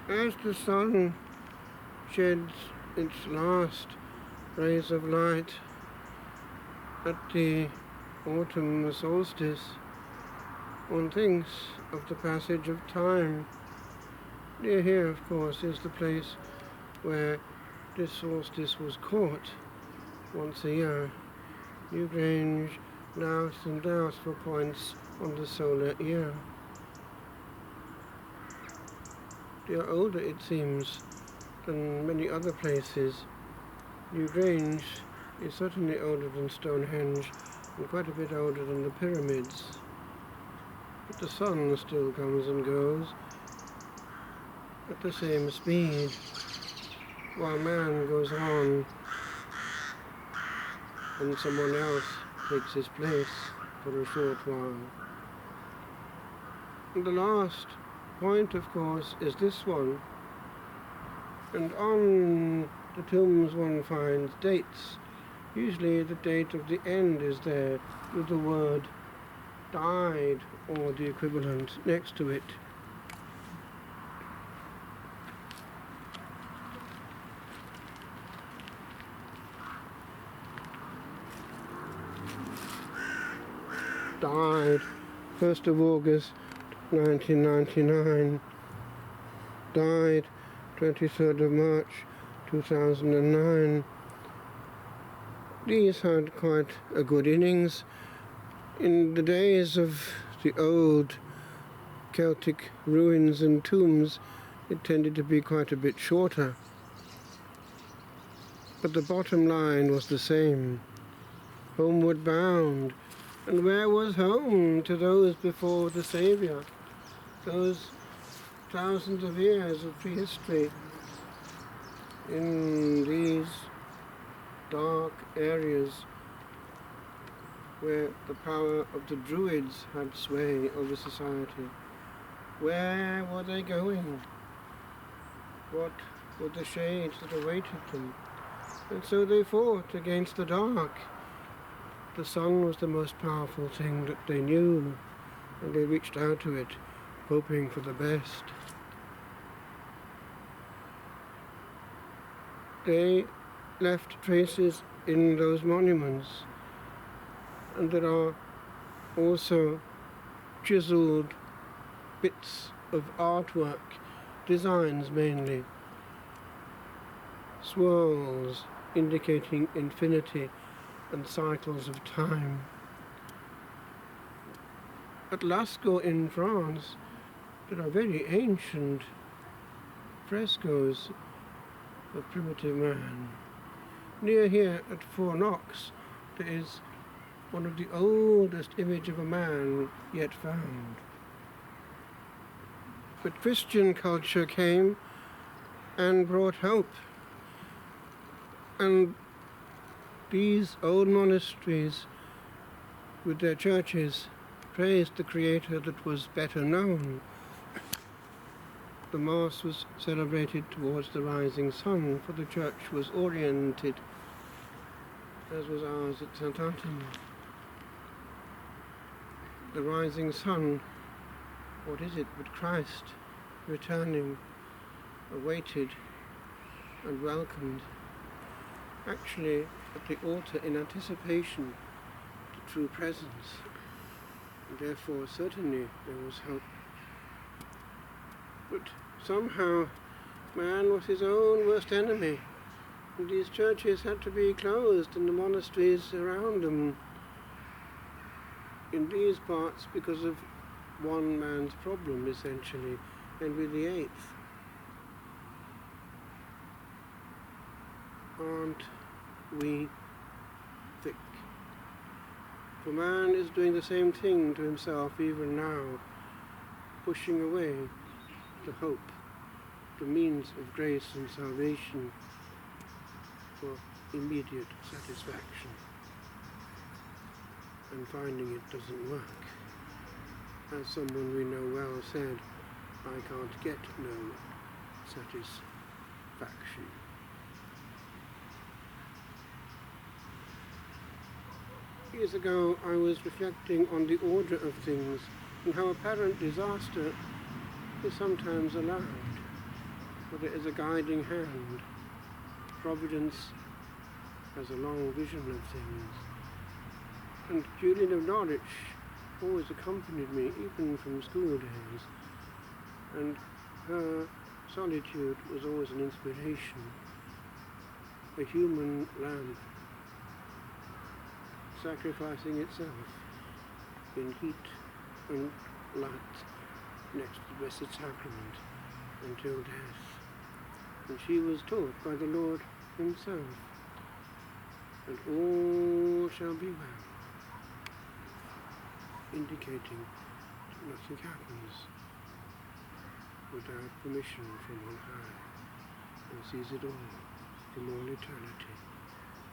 As the sun sheds its last rays of light at the autumn solstice, one thinks of the passage of time. Near here, of course, is the place where this solstice was caught once a year. Newgrange louts and doubts for points on the solar year. They are older, it seems, than many other places. Newgrange is certainly older than Stonehenge and quite a bit older than the pyramids. But the sun still comes and goes at the same speed, while man goes on and someone else takes his place for a short while. And the last point, of course, is this one, and on the tombs one finds dates. Usually the date of the end is there with the word died or the equivalent next to it. Died 1st of August 1999. Died 23rd of March 2009. These had quite a good innings. In the days of the old Celtic ruins and tombs, it tended to be quite a bit shorter. But the bottom line was the same. Homeward bound. And where was home to those before the Saviour? Those thousands of years of prehistory in these dark areas where the power of the Druids had sway over society. Where were they going? What were the shades that awaited them? And so they fought against the dark. The sun was the most powerful thing that they knew, and they reached out to it, hoping for the best. They left traces in those monuments, and there are also chiseled bits of artwork, designs mainly, swirls indicating infinity and cycles of time. At Lascaux in France, there are very ancient frescoes of primitive man. Near here at Fornox, there is one of the oldest images of a man yet found. But Christian culture came and brought hope, and these old monasteries with their churches praised the Creator that was better known. The Mass was celebrated towards the rising sun, for the church was oriented, as was ours at St. Anthony. The rising sun, what is it but Christ returning, awaited and welcomed, actually at the altar in anticipation of the true presence. And therefore certainly there was hope. But somehow man was his own worst enemy, and these churches had to be closed and the monasteries around them in these parts because of one man's problem, essentially, Henry VIII. Aren't we thick? For man is doing the same thing to himself even now, pushing away the hope, the means of grace and salvation for immediate satisfaction, and finding it doesn't work. As someone we know well said, I can't get no satisfaction. Years ago I was reflecting on the order of things and how apparent disaster is sometimes allowed. but it is a guiding hand. Providence has a long vision of things. And Julian of Norwich always accompanied me, even from school days, and her solitude was always an inspiration. A human lamb sacrificing itself in heat and light next to the Blessed Sacrament until death. And she was taught by the Lord himself, and all shall be well, indicating that nothing happens without permission from on high, and sees it all from all eternity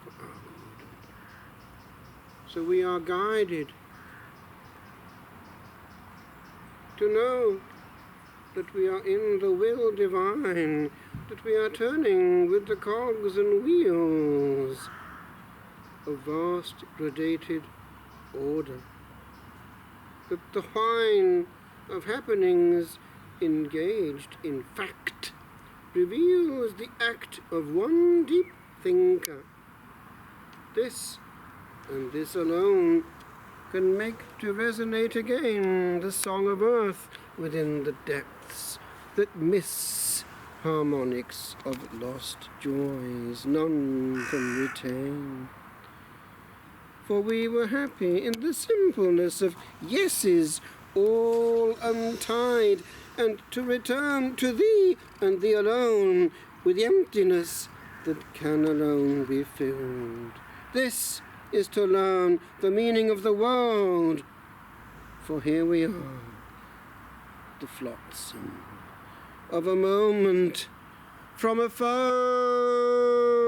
for our good. So we are guided to know that we are in the will divine, that we are turning with the cogs and wheels of vast gradated order, that the wine of happenings engaged in fact reveals the act of one deep thinker. This and this alone can make to resonate again the song of earth within the depths that miss harmonics of lost joys none can retain. For we were happy in the simpleness of yeses all untied, and to return to thee and thee alone with the emptiness that can alone be filled. This is to learn the meaning of the world, for here we are, the flotsam. 'em. Of a moment from afar, 'tis but a moment